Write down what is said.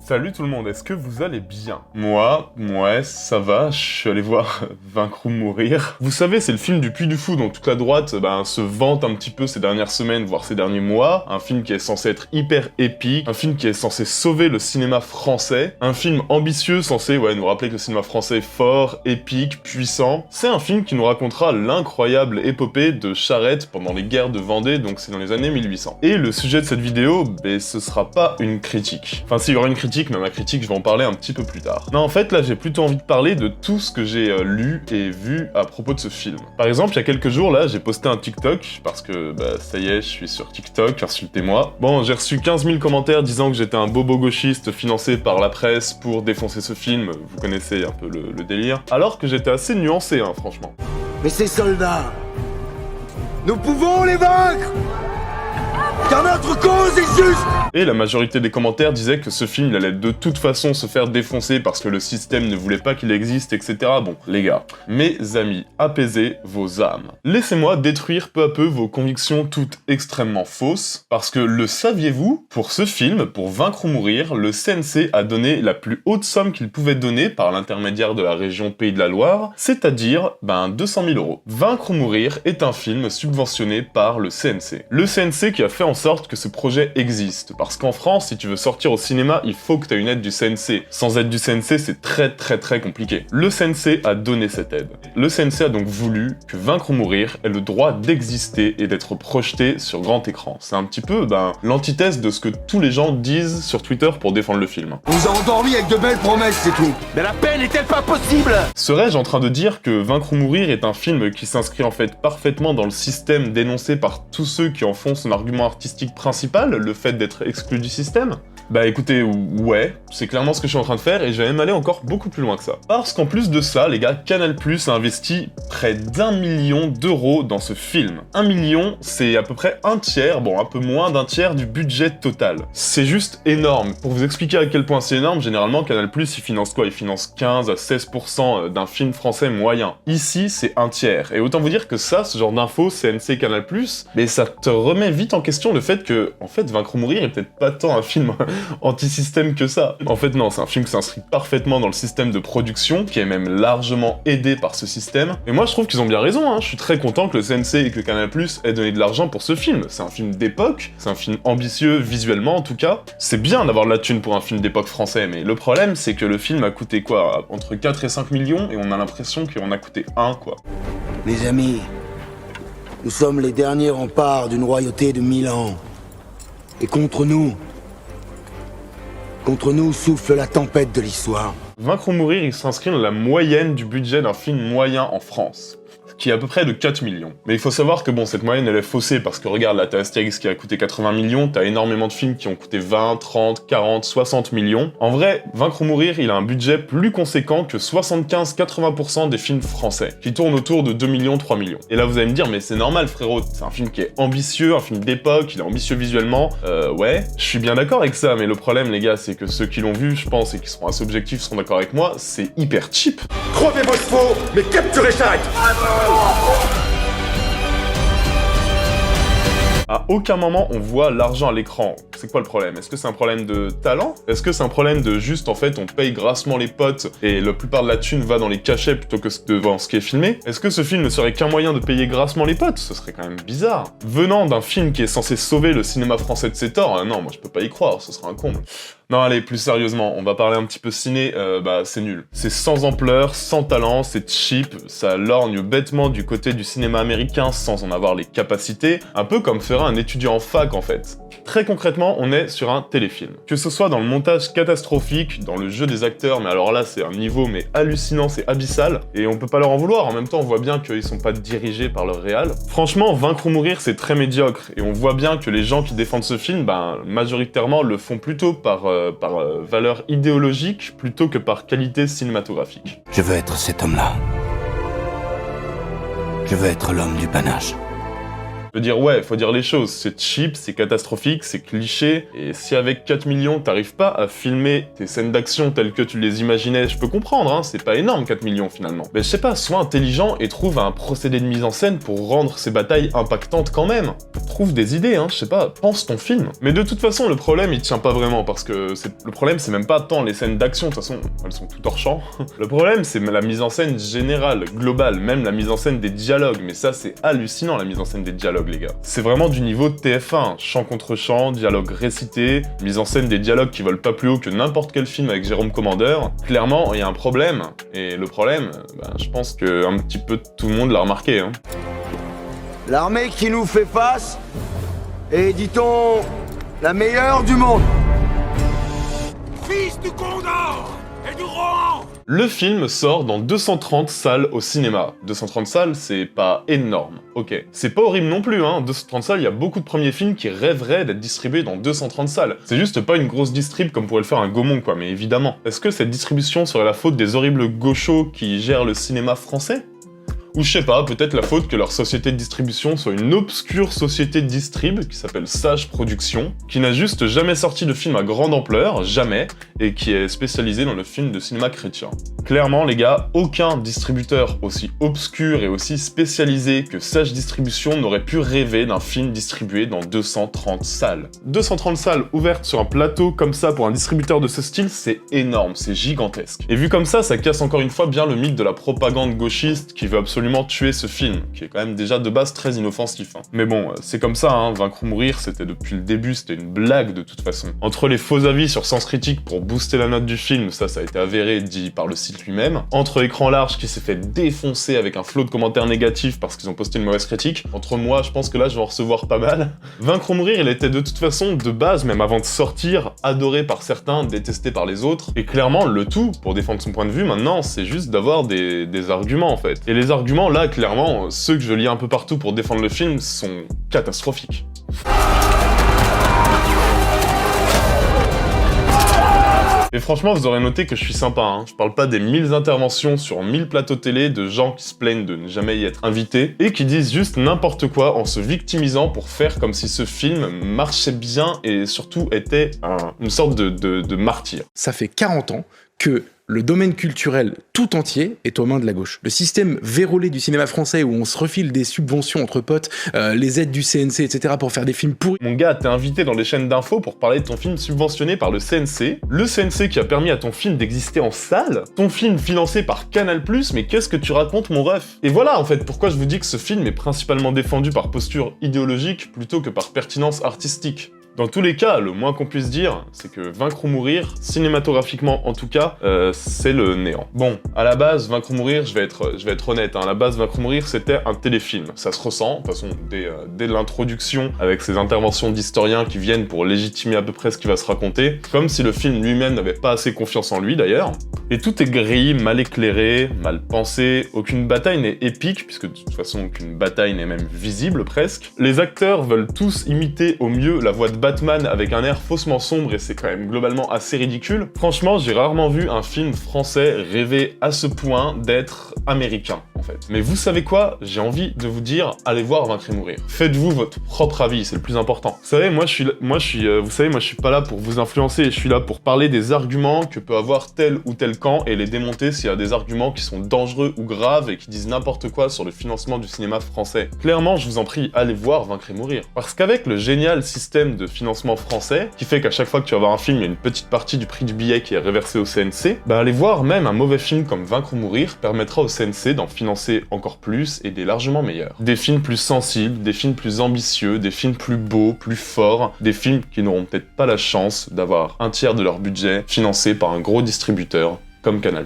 Salut tout le monde, est-ce que vous allez bien? Moi, ouais, ça va, je suis allé voir Vaincre ou Mourir. Vous savez, c'est le film du Puy du Fou dont toute la droite se vante un petit peu ces dernières semaines, voire ces derniers mois. Un film qui est censé être hyper épique, un film qui est censé sauver le cinéma français, un film ambitieux censé nous rappeler que le cinéma français est fort, épique, puissant. C'est un film qui nous racontera l'incroyable épopée de Charette pendant les guerres de Vendée, donc c'est dans les années 1800. Et le sujet de cette vidéo, ce sera pas une critique. Enfin si, il y aura une critique, mais ma critique, je vais en parler un petit peu plus tard. Non, en fait, là, j'ai plutôt envie de parler de tout ce que j'ai lu et vu à propos de ce film. Par exemple, il y a quelques jours, là, j'ai posté un TikTok, parce que, ça y est, je suis sur TikTok, insultez-moi. Bon, j'ai reçu 15 000 commentaires disant que j'étais un bobo gauchiste financé par la presse pour défoncer ce film, vous connaissez un peu le délire, alors que j'étais assez nuancé, franchement. Mais ces soldats, nous pouvons les vaincre! Car notre cause est juste! Et la majorité des commentaires disaient que ce film il allait de toute façon se faire défoncer parce que le système ne voulait pas qu'il existe, etc. Bon, les gars, mes amis, apaisez vos âmes. Laissez-moi détruire peu à peu vos convictions toutes extrêmement fausses, parce que le saviez-vous, pour ce film, pour Vaincre ou Mourir, le CNC a donné la plus haute somme qu'il pouvait donner par l'intermédiaire de la région Pays de la Loire, c'est-à-dire, 200 000 €. Vaincre ou Mourir est un film subventionné par le CNC. Le CNC qui a fait en sorte que ce projet existe, parce qu'en France, si tu veux sortir au cinéma, il faut que tu aies une aide du CNC. Sans aide du CNC, c'est très compliqué. Le CNC a donné cette aide. Le CNC a donc voulu que Vaincre ou Mourir ait le droit d'exister et d'être projeté sur grand écran. C'est un petit peu, l'antithèse de ce que tous les gens disent sur Twitter pour défendre le film. On vous a endormi avec de belles promesses, c'est tout. Mais la peine est-elle pas possible? Serais-je en train de dire que Vaincre ou Mourir est un film qui s'inscrit en fait parfaitement dans le système dénoncé par tous ceux qui en font son argument artistique principal, le fait d'être exclu du système? Écoutez, ouais, c'est clairement ce que je suis en train de faire et je vais même aller encore beaucoup plus loin que ça. Parce qu'en plus de ça, les gars, Canal+ a investi près d'1 million d'euros dans ce film. 1 million, c'est à peu près un tiers, un peu moins d'un tiers du budget total. C'est juste énorme. Pour vous expliquer à quel point c'est énorme, généralement Canal+, il finance quoi? Il finance 15 à 16% d'un film français moyen. Ici, c'est un tiers. Et autant vous dire que ça, ce genre d'infos, CNC, Canal+, ça te remet vite en question le fait que, en fait, Vaincre ou Mourir est peut-être pas tant un film anti-système que ça. En fait non, c'est un film qui s'inscrit parfaitement dans le système de production, qui est même largement aidé par ce système. Et moi je trouve qu'ils ont bien raison, je suis très content que le CNC et que Canal+ aient donné de l'argent pour ce film. C'est un film d'époque, c'est un film ambitieux visuellement en tout cas. C'est bien d'avoir de la thune pour un film d'époque français, mais le problème c'est que le film a coûté quoi? Entre 4 et 5 millions, et on a l'impression qu'il en a coûté 1 quoi. Les amis, nous sommes les derniers remparts d'une royauté de 1000 ans. Et contre nous souffle la tempête de l'histoire. Vaincre ou Mourir, il s'inscrit dans la moyenne du budget d'un film moyen en France, qui est à peu près de 4 millions. Mais il faut savoir que cette moyenne elle est faussée, parce que regarde là, t'as Astérix qui a coûté 80 millions, t'as énormément de films qui ont coûté 20, 30, 40, 60 millions. En vrai, Vaincre ou Mourir, il a un budget plus conséquent que 75-80% des films français, qui tournent autour de 2 millions, 3 millions. Et là vous allez me dire, mais c'est normal frérot, c'est un film qui est ambitieux, un film d'époque, il est ambitieux visuellement, ouais, je suis bien d'accord avec ça, mais le problème les gars, c'est que ceux qui l'ont vu, je pense, et qui seront assez objectifs seront d'accord avec moi, c'est hyper cheap. Crevez vos chevaux, mais capturez Charette! À aucun moment on voit l'argent à l'écran. C'est quoi le problème? Est-ce que c'est un problème de talent? Est-ce que c'est un problème de juste, en fait, on paye grassement les potes et la plupart de la thune va dans les cachets plutôt que devant ce qui est filmé? Est-ce que ce film ne serait qu'un moyen de payer grassement les potes? Ce serait quand même bizarre. Venant d'un film qui est censé sauver le cinéma français de ses torts, non, moi je peux pas y croire, ce serait un comble. Non allez, plus sérieusement, on va parler un petit peu ciné, c'est nul. C'est sans ampleur, sans talent, c'est cheap, ça lorgne bêtement du côté du cinéma américain sans en avoir les capacités, un peu comme ferait un étudiant en fac en fait. Très concrètement, on est sur un téléfilm. Que ce soit dans le montage catastrophique, dans le jeu des acteurs, mais alors là c'est un niveau mais hallucinant, c'est abyssal, et on peut pas leur en vouloir, en même temps on voit bien qu'ils sont pas dirigés par leur réal. Franchement, Vaincre ou Mourir c'est très médiocre, et on voit bien que les gens qui défendent ce film, majoritairement le font plutôt par valeur idéologique plutôt que par qualité cinématographique. Je veux être cet homme-là. Je veux être l'homme du panache. Je veux dire, ouais, faut dire les choses, c'est cheap, c'est catastrophique, c'est cliché, et si avec 4 millions t'arrives pas à filmer tes scènes d'action telles que tu les imaginais, je peux comprendre, hein, c'est pas énorme 4 millions finalement. Mais je sais pas, sois intelligent et trouve un procédé de mise en scène pour rendre ces batailles impactantes quand même. Trouve des idées, hein, je sais pas, pense ton film. Mais de toute façon, le problème il tient pas vraiment, parce que le problème c'est même pas tant les scènes d'action, de toute façon, elles sont toutes hors champ. Le problème c'est la mise en scène générale, globale, même la mise en scène des dialogues, mais ça c'est hallucinant la mise en scène des dialogues les gars. C'est vraiment du niveau de TF1, chant contre chant, dialogue récité, mise en scène des dialogues qui volent pas plus haut que n'importe quel film avec Jérôme Commandeur. Clairement, il y a un problème, et le problème, je pense que un petit peu tout le monde l'a remarqué. Hein. L'armée qui nous fait face est, dit-on, la meilleure du monde. Fils du Condor et du Rohan! Le film sort dans 230 salles au cinéma. 230 salles, c'est pas énorme, ok. C'est pas horrible non plus, hein. 230 salles, il y a beaucoup de premiers films qui rêveraient d'être distribués dans 230 salles. C'est juste pas une grosse distrib comme pourrait le faire un Gaumont, quoi, mais évidemment. Est-ce que cette distribution serait la faute des horribles gauchos qui gèrent le cinéma français ? Ou je sais pas, peut-être la faute que leur société de distribution soit une obscure société de distrib qui s'appelle Sage Productions, qui n'a juste jamais sorti de film à grande ampleur, jamais, et qui est spécialisée dans le film de cinéma chrétien. Clairement les gars, aucun distributeur aussi obscur et aussi spécialisé que Sage Distribution n'aurait pu rêver d'un film distribué dans 230 salles. 230 salles ouvertes sur un plateau comme ça pour un distributeur de ce style, c'est énorme, c'est gigantesque. Et vu comme ça casse encore une fois bien le mythe de la propagande gauchiste qui veut absolument tuer ce film, qui est quand même déjà de base très inoffensif. Hein. Mais bon, c'est comme ça, hein, Vaincre ou Mourir, c'était depuis le début, c'était une blague de toute façon. Entre les faux avis sur Sens Critique pour booster la note du film, ça a été avéré, dit par le site lui-même. Entre Écran Large qui s'est fait défoncer avec un flot de commentaires négatifs parce qu'ils ont posté une mauvaise critique. Entre moi, je pense que là, je vais en recevoir pas mal. Vaincre ou Mourir, il était de toute façon, de base, même avant de sortir, adoré par certains, détesté par les autres. Et clairement, le tout, pour défendre son point de vue, maintenant, c'est juste d'avoir des arguments, en fait. Et les arguments, là, clairement, ceux que je lis un peu partout pour défendre le film sont catastrophiques. Et franchement, vous aurez noté que je suis sympa, hein. Je parle pas des 1000 interventions sur 1000 plateaux télé de gens qui se plaignent de ne jamais y être invités et qui disent juste n'importe quoi en se victimisant pour faire comme si ce film marchait bien et surtout était une sorte de martyr. Ça fait 40 ans que le domaine culturel tout entier est aux mains de la gauche. Le système vérolé du cinéma français où on se refile des subventions entre potes, les aides du CNC, etc. pour faire des films pourris. Mon gars, t'es invité dans les chaînes d'infos pour parler de ton film subventionné par le CNC. Le CNC qui a permis à ton film d'exister en salle. Ton film financé par Canal+, mais qu'est-ce que tu racontes mon ref? Et voilà en fait pourquoi je vous dis que ce film est principalement défendu par posture idéologique plutôt que par pertinence artistique. Dans tous les cas, le moins qu'on puisse dire, c'est que Vaincre ou Mourir, cinématographiquement en tout cas, c'est le néant. Bon, à la base, Vaincre ou Mourir, je vais être honnête, hein, à la base, Vaincre ou Mourir, c'était un téléfilm. Ça se ressent, de toute façon, dès l'introduction, avec ces interventions d'historiens qui viennent pour légitimer à peu près ce qui va se raconter, comme si le film lui-même n'avait pas assez confiance en lui d'ailleurs. Et tout est gris, mal éclairé, mal pensé, aucune bataille n'est épique, puisque de toute façon, aucune bataille n'est même visible presque. Les acteurs veulent tous imiter au mieux la voix de Batman avec un air faussement sombre et c'est quand même globalement assez ridicule. Franchement, j'ai rarement vu un film français rêver à ce point d'être américain, en fait. Mais vous savez quoi? J'ai envie de vous dire, allez voir Vaincre et Mourir. Faites-vous votre propre avis, c'est le plus important. Vous savez, moi je suis pas là pour vous influencer, je suis là pour parler des arguments que peut avoir tel ou tel camp et les démonter s'il y a des arguments qui sont dangereux ou graves et qui disent n'importe quoi sur le financement du cinéma français. Clairement, je vous en prie, allez voir Vaincre et Mourir. Parce qu'avec le génial système de financement français, qui fait qu'à chaque fois que tu vas voir un film, il y a une petite partie du prix du billet qui est réversée au CNC, bah aller voir même un mauvais film comme Vaincre ou Mourir permettra au CNC d'en financer encore plus et des largement meilleurs. Des films plus sensibles, des films plus ambitieux, des films plus beaux, plus forts, des films qui n'auront peut-être pas la chance d'avoir un tiers de leur budget financé par un gros distributeur comme Canal+.